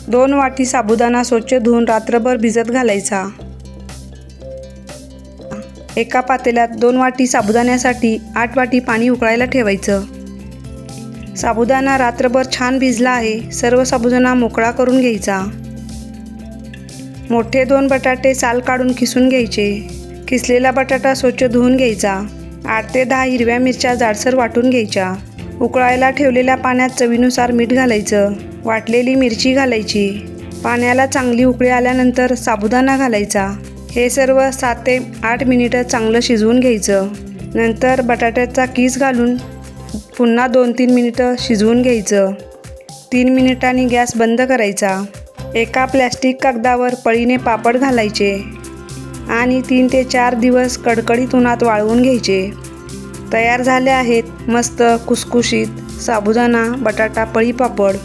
2 वाटी साबुदाणा स्वच्छ धुवून रात्रभर भिजत घालायचा। एका पातेल्यात 2 वाटी साबुदाण्यासाठी 8 वाटी पाणी उकळायला ठेवायचं। साबुदाणा रात्रभर छान भिजला आहे। सर्व साबुदाणा मोकळा करून घ्यायचा। मोठे 2 बटाटे साल काढून किसून घ्यायचे। किसलेला बटाटा स्वच्छ धुवून घ्यायचा। 8 ते 10 हिरव्या मिरच्या जाडसर वाटून घ्यायच्या। उकळायला ठेवलेल्या पाण्यात चवीनुसार मीठ घालायचं। वाटलेली मिरची घालायची। पाण्याला चांगली उकळी आल्यानंतर साबुदाणा घालायचा। हे सर्व 7 ते 8 मिनिटं चांगलं शिजवून घ्यायचं। नंतर बटाट्याचा कीस घालून पुन्हा 2-3 मिनिटं शिजवून घ्यायचं। 3 मिनिटांनी गॅस बंद करायचा। एका प्लॅस्टिक कागदावर पळीने पापड घालायचे आणि 3 ते 4 दिवस कडकडीत उन्हात वाळवून घ्यायचे। तयार झाले आहेत मस्त खुसखुशीत साबुदाणा बटाटा पळी पापड।